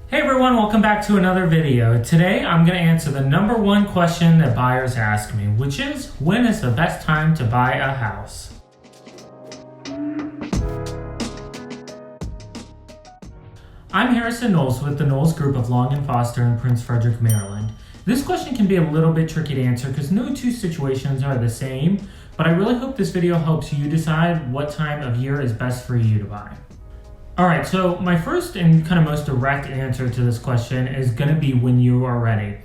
Hey everyone, welcome back to another video. Today I'm going to answer the number one question that buyers ask me, which is, when is the best time to buy a house? I'm Harrison Knowles with the Knowles Group of Long & Foster in Prince Frederick, Maryland. This question can be a little bit tricky to answer because no two situations are the same, but I really hope this video helps you decide what time of year is best for you to buy. Alright, so my first and kind of most direct answer to this question is going to be when you are ready.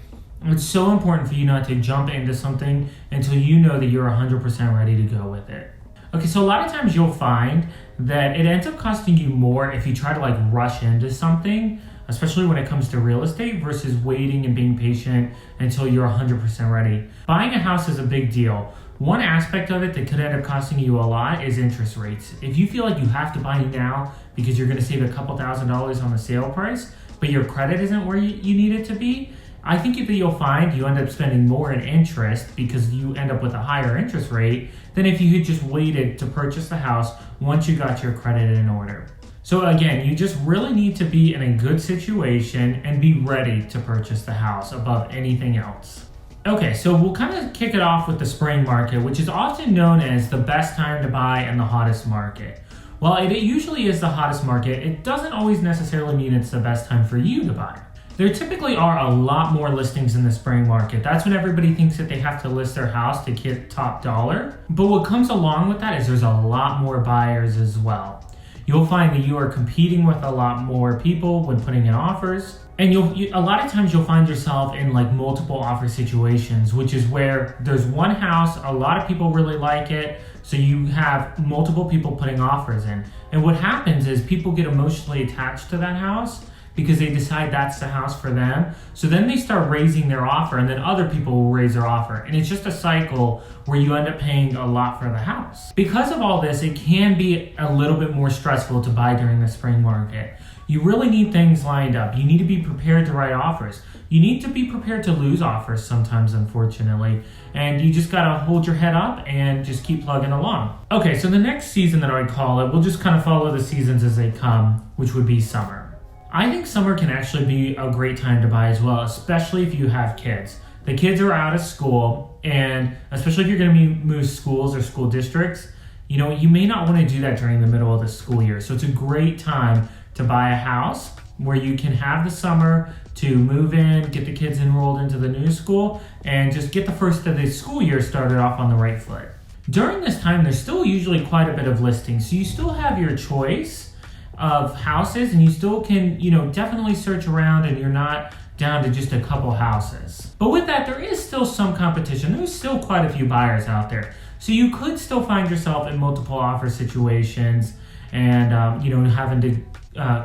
It's so important for you not to jump into something until you know that you're 100% ready to go with it. Okay, so a lot of times you'll find that it ends up costing you more if you try to rush into something, especially when it comes to real estate, versus waiting and being patient until you're 100% ready. Buying a house is a big deal. One aspect of it that could end up costing you a lot is interest rates. If you feel like you have to buy now because you're going to save a couple $1,000s on the sale price, but your credit isn't where you need it to be, I think that you'll find you end up spending more in interest because you end up with a higher interest rate than if you had just waited to purchase the house once you got your credit in order. So again, you just really need to be in a good situation and be ready to purchase the house above anything else. Okay, so we'll kind of kick it off with the spring market, which is often known as the best time to buy and the hottest market. While it usually is the hottest market, it doesn't always necessarily mean it's the best time for you to buy. There typically are a lot more listings in the spring market. That's when everybody thinks that they have to list their house to get top dollar. But what comes along with that is there's a lot more buyers as well. You'll find that you are competing with a lot more people when putting in offers. And a lot of times you'll find yourself in multiple offer situations, which is where there's one house, a lot of people really like it, so you have multiple people putting offers in. And what happens is people get emotionally attached to that house because they decide that's the house for them. So then they start raising their offer, and then other people will raise their offer. And it's just a cycle where you end up paying a lot for the house. Because of all this, it can be a little bit more stressful to buy during the spring market. You really need things lined up. You need to be prepared to write offers. You need to be prepared to lose offers sometimes, unfortunately. And you just gotta hold your head up and just keep plugging along. Okay, so the next season that I call it, we'll just kind of follow the seasons as they come, which would be summer. I think summer can actually be a great time to buy as well, especially if you have kids. The kids are out of school, and especially if you're gonna move schools or school districts, you may not wanna do that during the middle of the school year. So it's a great time to buy a house where you can have the summer to move in, get the kids enrolled into the new school, and just get the first of the school year started off on the right foot. During this time, there's still usually quite a bit of listings, so you still have your choice of houses, and you still can, definitely search around, and you're not down to just a couple houses. But with that, there is still some competition. There's still quite a few buyers out there. So you could still find yourself in multiple offer situations and, having to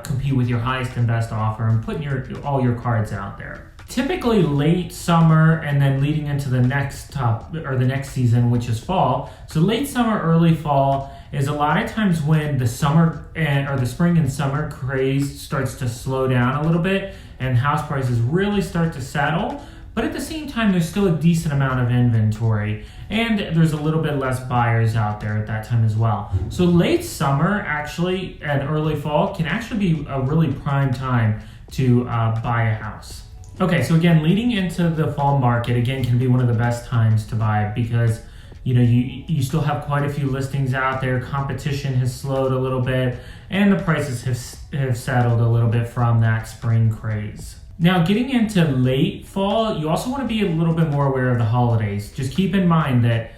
compete with your highest and best offer and putting all your cards out there. Typically late summer and then leading into the next season, which is fall. So late summer, early fall is a lot of times when the spring and summer craze starts to slow down a little bit and house prices really start to settle. But at the same time, there's still a decent amount of inventory, and there's a little bit less buyers out there at that time as well. So late summer actually and early fall can actually be a really prime time to buy a house. Okay, so again, leading into the fall market, again, can be one of the best times to buy because you still have quite a few listings out there. Competition has slowed a little bit, and the prices have settled a little bit from that spring craze. Now, getting into late fall, you also want to be a little bit more aware of the holidays. Just keep in mind that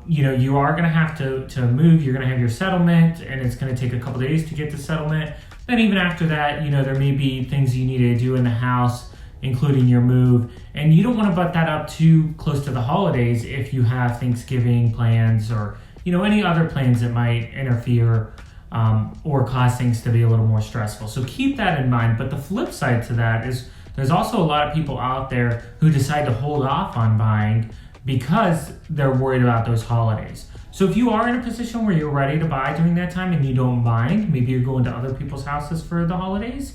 you are going to have to move. You're going to have your settlement, and it's going to take a couple days to get to settlement. Then even after that, there may be things you need to do in the house, including your move, and you don't want to butt that up too close to the holidays if you have Thanksgiving plans or any other plans that might interfere or cause things to be a little more stressful. So keep that in mind. But the flip side to that is there's also a lot of people out there who decide to hold off on buying because they're worried about those holidays. So if you are in a position where you're ready to buy during that time and you don't mind, maybe you're going to other people's houses for the holidays,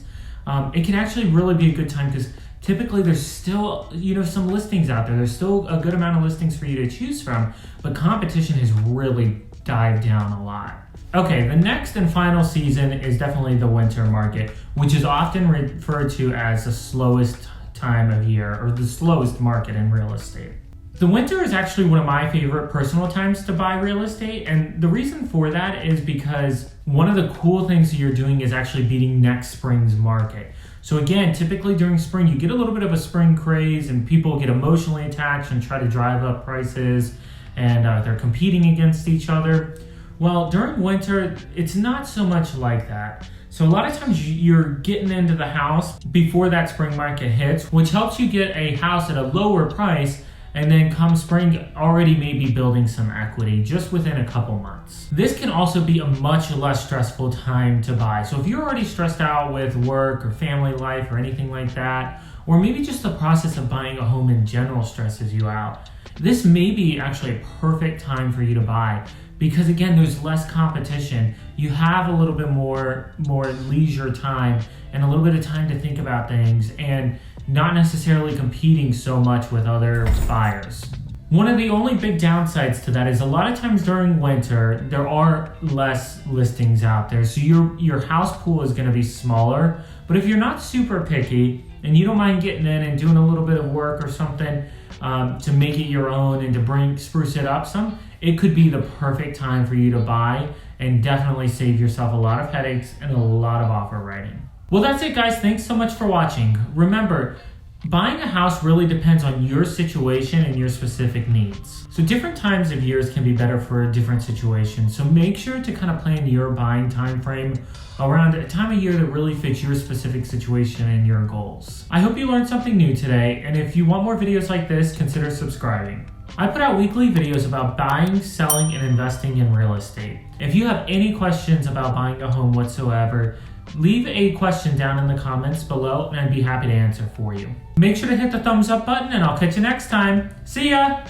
it can actually really be a good time because typically there's still, some listings out there. There's still a good amount of listings for you to choose from, but competition has really dived down a lot. Okay, the next and final season is definitely the winter market, which is often referred to as the slowest time of year or the slowest market in real estate. The winter is actually one of my favorite personal times to buy real estate, and the reason for that is because one of the cool things that you're doing is actually beating next spring's market. So again, typically during spring, you get a little bit of a spring craze and people get emotionally attached and try to drive up prices, and they're competing against each other. Well, during winter, it's not so much like that. So a lot of times you're getting into the house before that spring market hits, which helps you get a house at a lower price, and then come spring already maybe building some equity just within a couple months. This can also be a much less stressful time to buy. So if you're already stressed out with work or family life or anything like that, or maybe just the process of buying a home in general stresses you out, this may be actually a perfect time for you to buy. Because again, there's less competition. You have a little bit more leisure time and a little bit of time to think about things and not necessarily competing so much with other buyers. One of the only big downsides to that is a lot of times during winter, there are less listings out there. So your house pool is gonna be smaller. But if you're not super picky and you don't mind getting in and doing a little bit of work or something to make it your own and to spruce it up some, it could be the perfect time for you to buy and definitely save yourself a lot of headaches and a lot of offer writing. Well, that's it, guys. Thanks so much for watching. Remember, buying a house really depends on your situation and your specific needs. So different times of years can be better for different situations. So make sure to kind of plan your buying time frame around a time of year that really fits your specific situation and your goals. I hope you learned something new today, and if you want more videos like this, consider subscribing. I put out weekly videos about buying, selling, and investing in real estate. If you have any questions about buying a home whatsoever, leave a question down in the comments below and I'd be happy to answer for you. Make sure to hit the thumbs up button and I'll catch you next time. See ya!